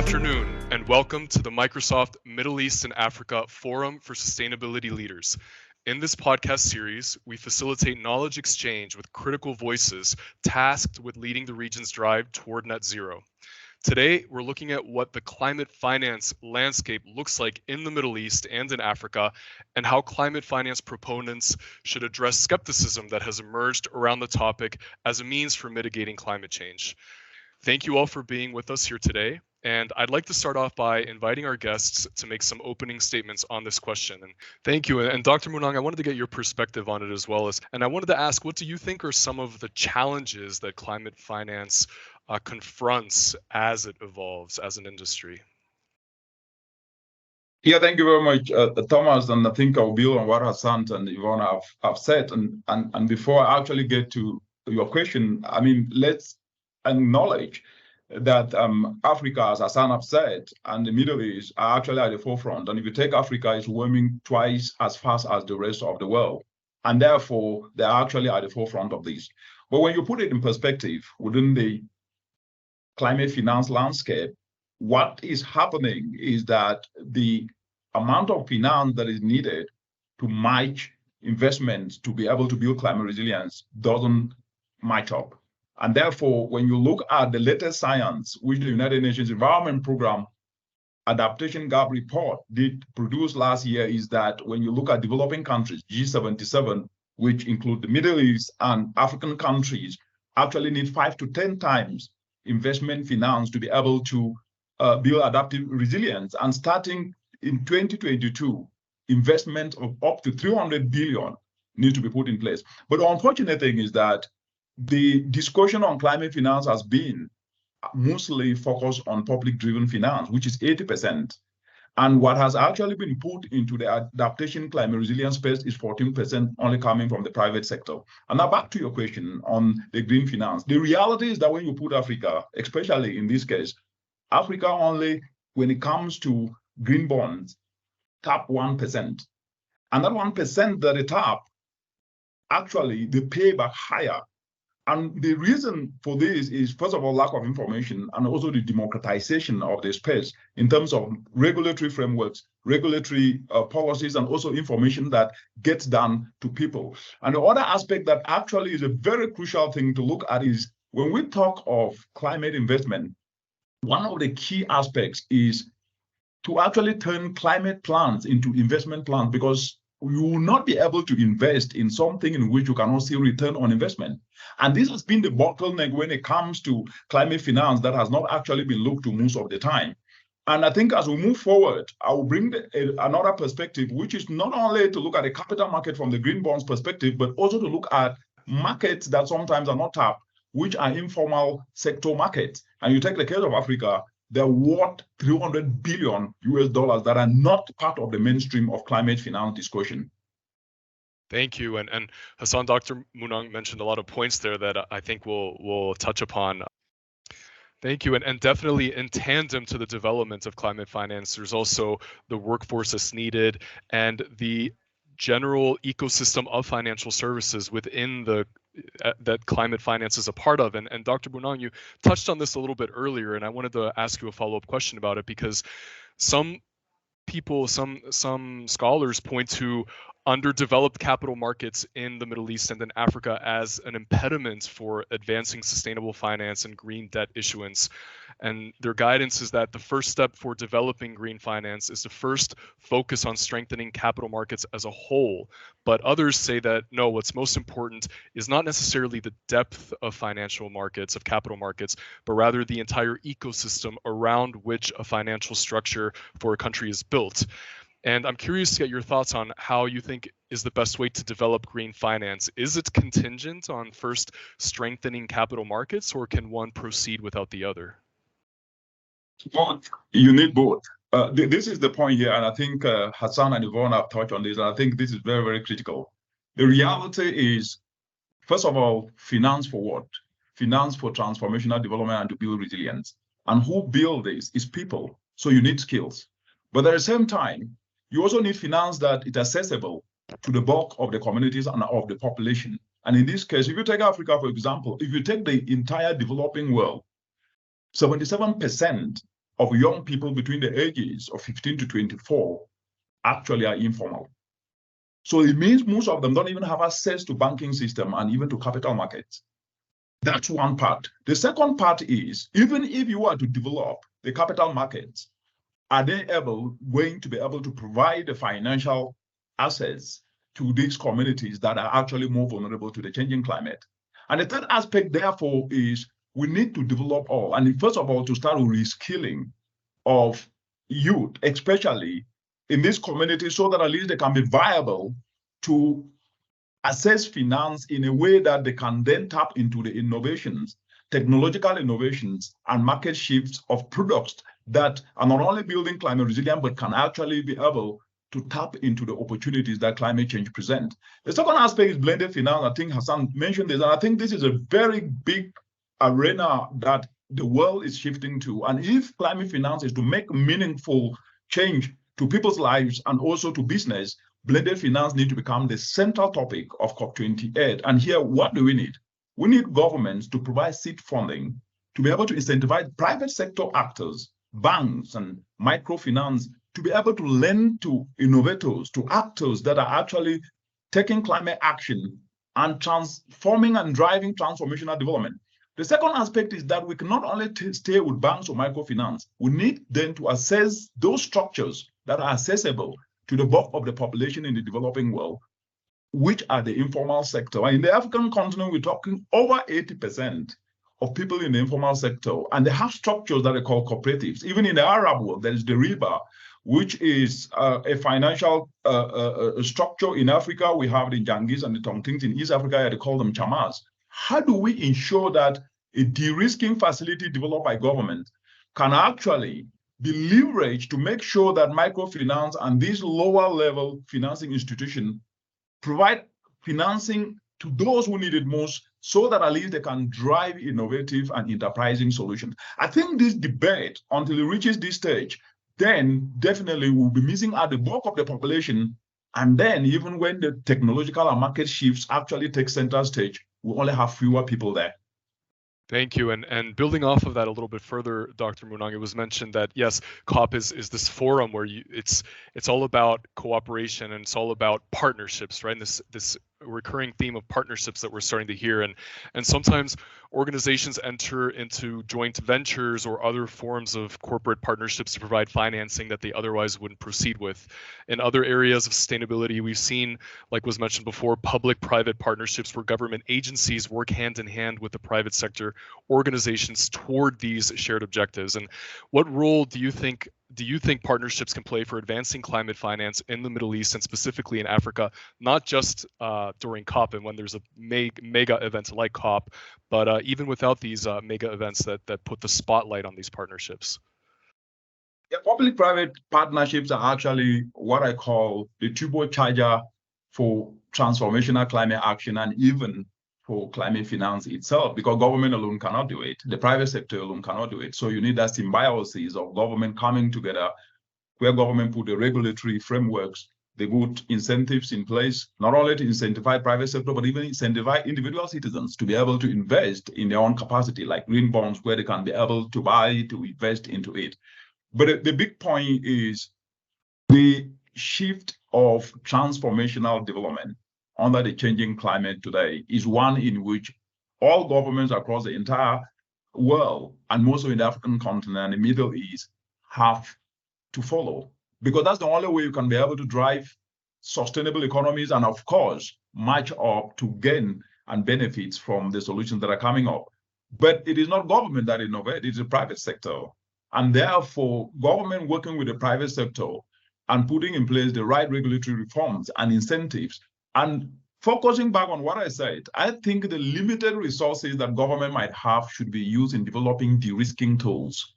afternoon, and welcome to the Microsoft Middle East and Africa Forum for Sustainability Leaders. In this podcast series, we facilitate knowledge exchange with critical voices tasked with leading the region's drive toward net zero. Today, we're looking at what the climate finance landscape looks like in the Middle East and in Africa, and how climate finance proponents should address skepticism that has emerged around the topic as a means for mitigating climate change. Thank you all for being with us here today. And I'd like to start off by inviting our guests to make some opening statements on this question. And thank you. And Dr. Munang, I wanted to get your perspective on it as well. And I wanted to ask, what do you think are some of the challenges that climate finance confronts as it evolves as an industry? Yeah, thank you very much, Thomas. And I think I'll build on what Hassan and Yvonne have said. And before I actually get to your question, I mean, let's acknowledge that Africa, as Hassan have said, and the Middle East are actually at the forefront. And if you take Africa, it's warming twice as fast as the rest of the world. And therefore, they're actually at the forefront of this. But when you put it in perspective within the climate finance landscape, what is happening is that the amount of finance that is needed to match investments to be able to build climate resilience doesn't match up. And therefore, when you look at the latest science, which the United Nations Environment Programme Adaptation Gap Report did produce last year, is that when you look at developing countries, G77, which include the Middle East and African countries, actually need 5 to 10 times investment finance to be able to build adaptive resilience. And starting in 2022, investment of up to 300 billion need to be put in place. But the unfortunate thing is that the discussion on climate finance has been mostly focused on public-driven finance, which is 80%. And what has actually been put into the adaptation climate resilience space is 14% only coming from the private sector. And now back to your question on the green finance. The reality is that when you put Africa, especially in this case, Africa only, when it comes to green bonds, tap 1%. And that 1% that they tap, actually, they pay back higher. And the reason for this is, first of all, lack of information, and also the democratization of the space in terms of regulatory frameworks, regulatory policies, and also information that gets done to people. And the other aspect that actually is a very crucial thing to look at is when we talk of climate investment, one of the key aspects is to actually turn climate plans into investment plans, because you will not be able to invest in something in which you cannot see return on investment. And this has been the bottleneck when it comes to climate finance that has not actually been looked to most of the time. And I think as we move forward, I will bring another perspective, which is not only to look at the capital market from the green bonds perspective, but also to look at markets that sometimes are not tapped, which are informal sector markets. And you take the case of Africa, they're worth 300 billion US dollars that are not part of the mainstream of climate finance discussion. Thank you. And Hassan, Dr. Munang mentioned a lot of points there that I think we'll touch upon. Thank you. And definitely in tandem to the development of climate finance, there's also the workforce that's needed and the general ecosystem of financial services within that climate finance is a part of. And Dr. Munang, you touched on this a little bit earlier, and I wanted to ask you a follow-up question about it, because some people, some scholars point to underdeveloped capital markets in the Middle East and in Africa as an impediment for advancing sustainable finance and green debt issuance. And their guidance is that the first step for developing green finance is to first focus on strengthening capital markets as a whole. But others say that no, what's most important is not necessarily the depth of financial markets, of capital markets, but rather the entire ecosystem around which a financial structure for a country is built. And I'm curious to get your thoughts on how you think is the best way to develop green finance. Is it contingent on first strengthening capital markets, or can one proceed without the other? Both. You need both. This is the point here, and I think Hassan and Yvonne have touched on this, and I think this is very, very critical. The reality is, first of all, finance for what? Finance for transformational development and to build resilience. And who build this is people, so you need skills. But at the same time, you also need finance that is accessible to the bulk of the communities and of the population. And in this case, if you take Africa, for example, if you take the entire developing world, 77% of young people between the ages of 15 to 24 actually are informal. So it means most of them don't even have access to banking system and even to capital markets. That's one part. The second part is, even if you are to develop the capital markets, are they going to be able to provide the financial access to these communities that are actually more vulnerable to the changing climate? And the third aspect, therefore, is we need to develop all, and first of all, to start with reskilling of youth, especially in this community, so that at least they can be viable to assess finance in a way that they can then tap into the innovations, technological innovations, and market shifts of products that are not only building climate resilience, but can actually be able to tap into the opportunities that climate change presents. The second aspect is blended finance. I think Hassan mentioned this, and I think this is a very big arena that the world is shifting to. And if climate finance is to make meaningful change to people's lives and also to business, blended finance need to become the central topic of COP28. And here, what do we need? We need governments to provide seed funding to be able to incentivize private sector actors, banks and microfinance to be able to lend to innovators, to actors that are actually taking climate action and transforming and driving transformational development. The second aspect is that we can not only stay with banks or microfinance, we need then to assess those structures that are accessible to the bulk of the population in the developing world, which are the informal sector. And in the African continent, we're talking over 80% of people in the informal sector, and they have structures that are called cooperatives. Even in the Arab world, there is the riba, which is a financial structure. In Africa, we have the Jangis and the Tongtings. In East Africa, they call them chamas. How do we ensure that a de-risking facility developed by government can actually be leveraged to make sure that microfinance and these lower level financing institutions provide financing to those who need it most, so that at least they can drive innovative and enterprising solutions? I think this debate, until it reaches this stage, then definitely we'll be missing out the bulk of the population. And then even when the technological and market shifts actually take center stage, we only have fewer people there. Thank you. And building off of that a little bit further, Dr. Munang, it was mentioned that yes, COP is this forum where it's all about cooperation and it's all about partnerships, right? And this recurring theme of partnerships that we're starting to hear, and sometimes organizations enter into joint ventures or other forms of corporate partnerships to provide financing that they otherwise wouldn't proceed with. In other areas of sustainability, we've seen, like was mentioned before, public-private partnerships where government agencies work hand in hand with the private sector organizations toward these shared objectives. And what role do you think partnerships can play for advancing climate finance in the Middle East and specifically in Africa, not just during COP and when there's a mega event like COP, but even without these mega events that put the spotlight on these partnerships? Yeah, public-private partnerships are actually what I call the turbocharger for transformational climate action and even for climate finance itself, because government alone cannot do it. The private sector alone cannot do it. So you need that symbiosis of government coming together, where government put the regulatory frameworks, they put incentives in place, not only to incentivize private sector, but even incentivize individual citizens to be able to invest in their own capacity, like green bonds, where they can be able to buy, to invest into it. But the big point is the shift of transformational development under the changing climate today is one in which all governments across the entire world, and mostly in the African continent and the Middle East, have to follow, because that's the only way you can be able to drive sustainable economies and, of course, match up to gain and benefits from the solutions that are coming up. But it is not government that innovates, it's the private sector. And therefore, government working with the private sector and putting in place the right regulatory reforms and incentives. And focusing back on what I said, I think the limited resources that government might have should be used in developing de-risking tools,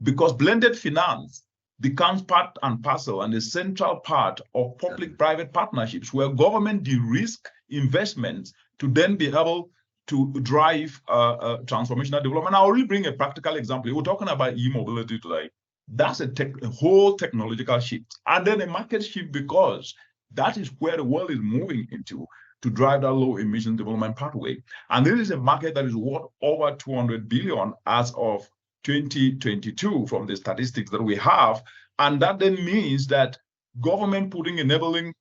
because blended finance becomes part and parcel and a central part of public-private partnerships, where government de-risk investments to then be able to drive transformational development. I'll really bring a practical example. We're talking about e-mobility today. That's a whole technological shift, and then a market shift, because that is where the world is moving into to drive that low emission development pathway. And this is a market that is worth over 200 billion as of 2022 from the statistics that we have. And that then means that government putting enabling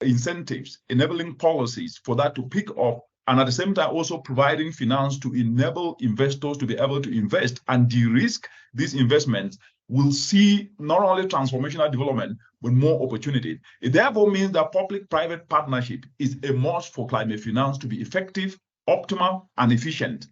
incentives, enabling policies for that to pick up, and at the same time also providing finance to enable investors to be able to invest and de-risk these investments, will see not only transformational development, but more opportunity. It therefore means that public-private partnership is a must for climate finance to be effective, optimal, and efficient.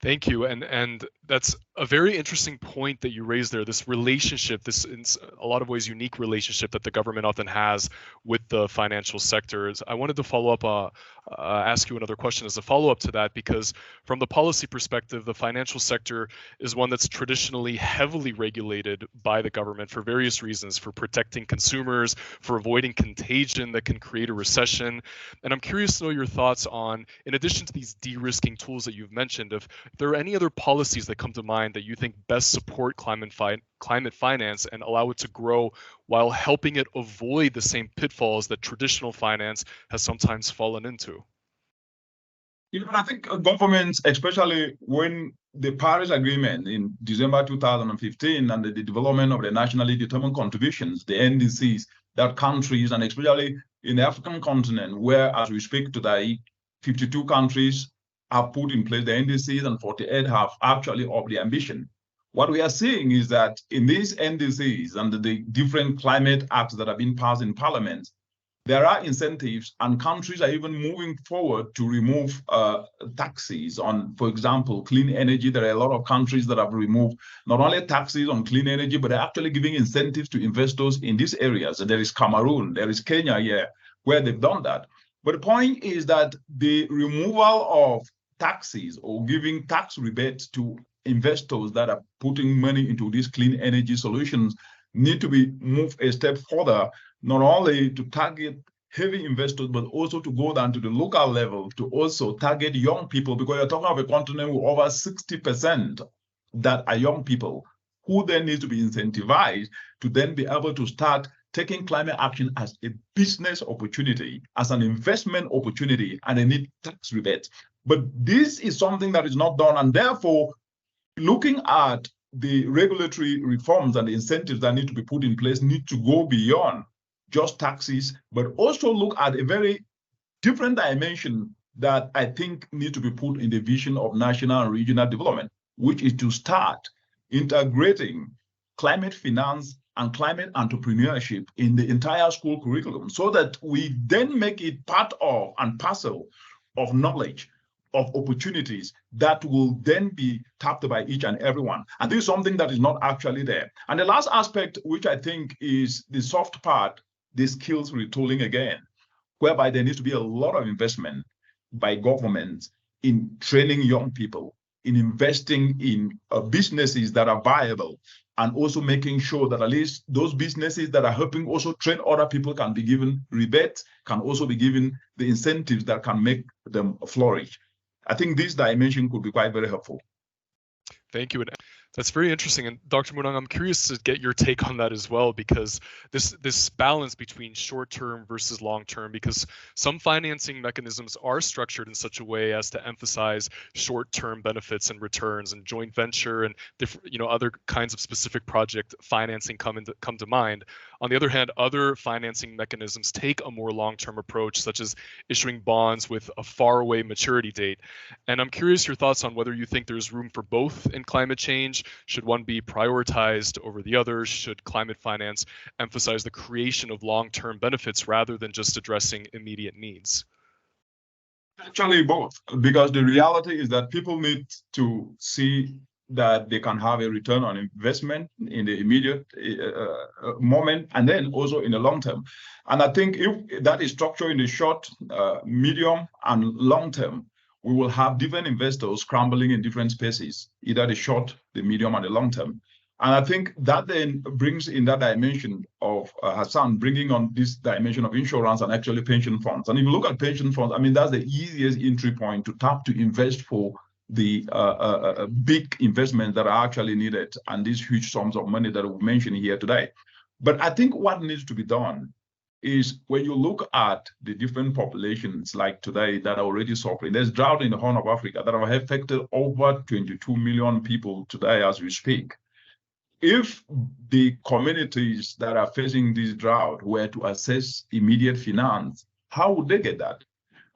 Thank you. And that's a very interesting point that you raised there, this relationship, this in a lot of ways unique relationship that the government often has with the financial sectors. I wanted to follow up, ask you another question as a follow-up to that, because from the policy perspective, the financial sector is one that's traditionally heavily regulated by the government for various reasons, for protecting consumers, for avoiding contagion that can create a recession. And I'm curious to know your thoughts on, in addition to these de-risking tools that you've mentioned, if there are any other policies that come to mind that you think best support climate finance and allow it to grow while helping it avoid the same pitfalls that traditional finance has sometimes fallen into? I think governments, especially when the Paris Agreement in December 2015 and the development of the nationally determined contributions, the NDCs, that countries, and especially in the African continent, where, as we speak today, 52 countries have put in place the NDCs and 48 have actually upped the ambition. What we are seeing is that in these NDCs and the different climate acts that have been passed in parliament, there are incentives, and countries are even moving forward to remove taxes on, for example, clean energy. There are a lot of countries that have removed not only taxes on clean energy, but they're actually giving incentives to investors in these areas. There is Cameroon, there is Kenya here, where they've done that. But the point is that the removal of taxes or giving tax rebates to investors that are putting money into these clean energy solutions need to be moved a step further, not only to target heavy investors, but also to go down to the local level to also target young people, because you're talking about a continent with over 60% that are young people who then need to be incentivized to then be able to start taking climate action as a business opportunity, as an investment opportunity, and they need tax rebates. But this is something that is not done, and therefore, looking at the regulatory reforms and the incentives that need to be put in place need to go beyond just taxes, but also look at a very different dimension that I think need to be put in the vision of national and regional development, which is to start integrating climate finance and climate entrepreneurship in the entire school curriculum, so that we then make it part of and parcel of knowledge, of opportunities that will then be tapped by each and everyone. And this is something that is not actually there. And the last aspect, which I think is the soft part, the skills retooling again, whereby there needs to be a lot of investment by governments in training young people, in investing in businesses that are viable, and also making sure that at least those businesses that are helping also train other people can be given rebates, can also be given the incentives that can make them flourish. I think this dimension could be quite very helpful. Thank you. And that's very interesting. And Dr. Munang, I'm curious to get your take on that as well, because this balance between short-term versus long-term, because some financing mechanisms are structured in such a way as to emphasize short-term benefits and returns, and joint venture and different, other kinds of specific project financing come to mind. On the other hand, other financing mechanisms take a more long-term approach, such as issuing bonds with a faraway maturity date. And I'm curious your thoughts on whether you think there's room for both in climate change. Should one be prioritized over the other? Should climate finance emphasize the creation of long-term benefits rather than just addressing immediate needs? Actually, both, because the reality is that people need to see that they can have a return on investment in the immediate moment, and then also in the long term. And I think if that is structured in the short, medium, and long term, we will have different investors scrambling in different spaces, either the short, the medium, and the long term. And I think that then brings in that dimension of Hassan bringing on this dimension of insurance and actually pension funds. And if you look at pension funds, I mean, that's the easiest entry point to tap to invest for the big investments that are actually needed, and these huge sums of money that we mentioned here today. But I think what needs to be done is when you look at the different populations like today that are already suffering. There's drought in the Horn of Africa that have affected over 22 million people today as we speak. If the communities that are facing this drought were to access immediate finance, how would they get that?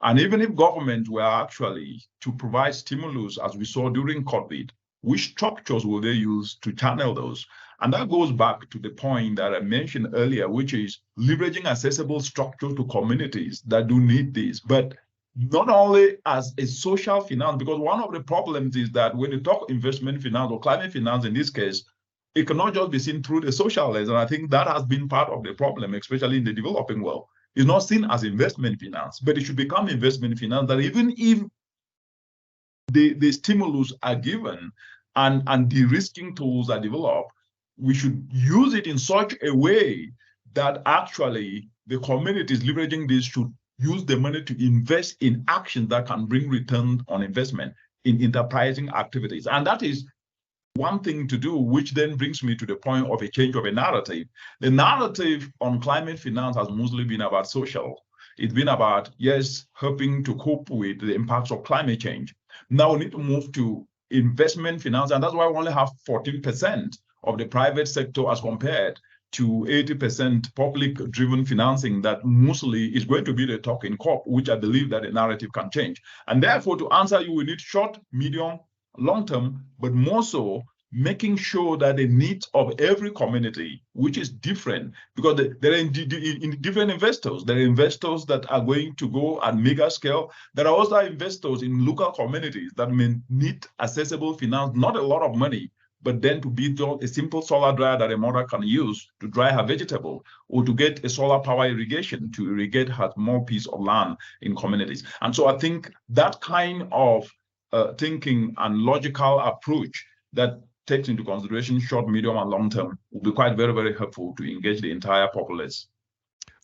And even if government were actually to provide stimulus, as we saw during COVID, which structures will they use to channel those? And that goes back to the point that I mentioned earlier, which is leveraging accessible structures to communities that do need this, but not only as a social finance, because one of the problems is that when you talk investment finance or climate finance in this case, it cannot just be seen through the social lens. And I think that has been part of the problem, especially in the developing world. It's not seen as investment finance, but it should become investment finance that even if the stimulus are given and de-risking tools are developed, we should use it in such a way that actually the communities leveraging this should use the money to invest in actions that can bring return on investment in enterprising activities. And that is one thing to do, which then brings me to the point of a change of a narrative. The narrative on climate finance has mostly been about social. It's been about, yes, helping to cope with the impacts of climate change. Now we need to move to investment finance, and that's why we only have 14% of the private sector as compared to 80% public-driven financing that mostly is going to be the talking COP, which I believe that the narrative can change. And therefore, to answer you, we need short, medium, long-term, but more so making sure that the needs of every community, which is different, because there are different investors. There are investors that are going to go at mega scale. There are also investors in local communities that may need accessible finance, not a lot of money, but then to build a simple solar dryer that a mother can use to dry her vegetable, or to get a solar power irrigation to irrigate her small piece of land in communities. And so I think that kind of thinking and logical approach that takes into consideration short, medium, and long term will be quite very, very helpful to engage the entire populace.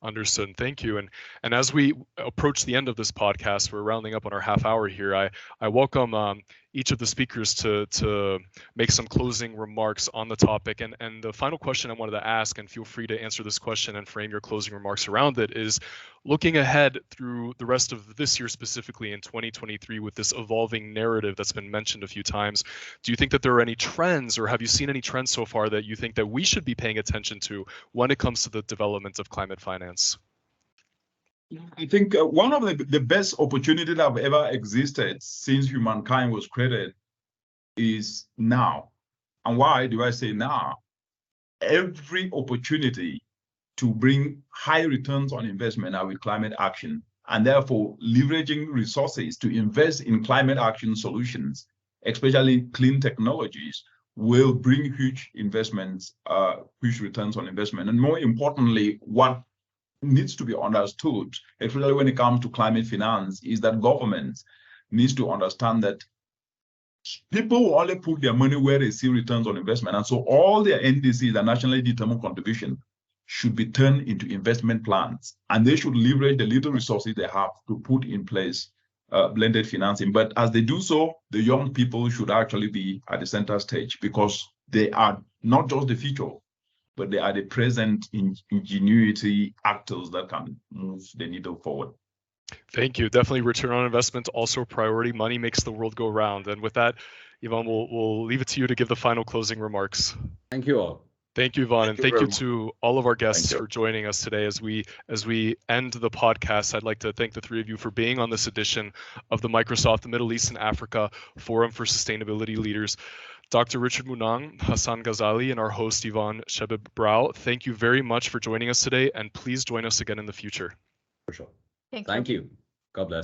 Understood. Thank you. And as we approach the end of this podcast, we're rounding up on our half hour here. I welcome each of the speakers to make some closing remarks on the topic. And the final question I wanted to ask, and feel free to answer this question and frame your closing remarks around it, is looking ahead through the rest of this year, specifically in 2023, with this evolving narrative that's been mentioned a few times. Do you think that there are any trends, or have you seen any trends so far that you think that we should be paying attention to when it comes to the development of climate finance? I think one of the best opportunities that have ever existed since humankind was created is now. And why do I say now? Every opportunity to bring high returns on investment are with climate action, and therefore leveraging resources to invest in climate action solutions, especially clean technologies, will bring huge investments, huge returns on investment. And more importantly, what needs to be understood, especially when it comes to climate finance, is that governments needs to understand that people will only put their money where they see returns on investment. And so all their NDCs, the nationally determined contribution, should be turned into investment plans. And they should leverage the little resources they have to put in place blended financing. But as they do so, the young people should actually be at the center stage, because they are not just the future, but they are the present ingenuity actors that can move the needle forward. Thank you. Definitely return on investment, also a priority. Money makes the world go round. And with that, Yvonne, we'll leave it to you to give the final closing remarks. Thank you all. Thank you, Yvonne, and thank you to all of our guests for joining us today. As we end the podcast, I'd like to thank the three of you for being on this edition of the Microsoft Middle East and Africa Forum for Sustainability Leaders. Dr. Richard Munang, Hassan Ghazali, and our host, Yvonne Shebib-Brau, thank you very much for joining us today, and please join us again in the future. For sure. Thank you. God bless.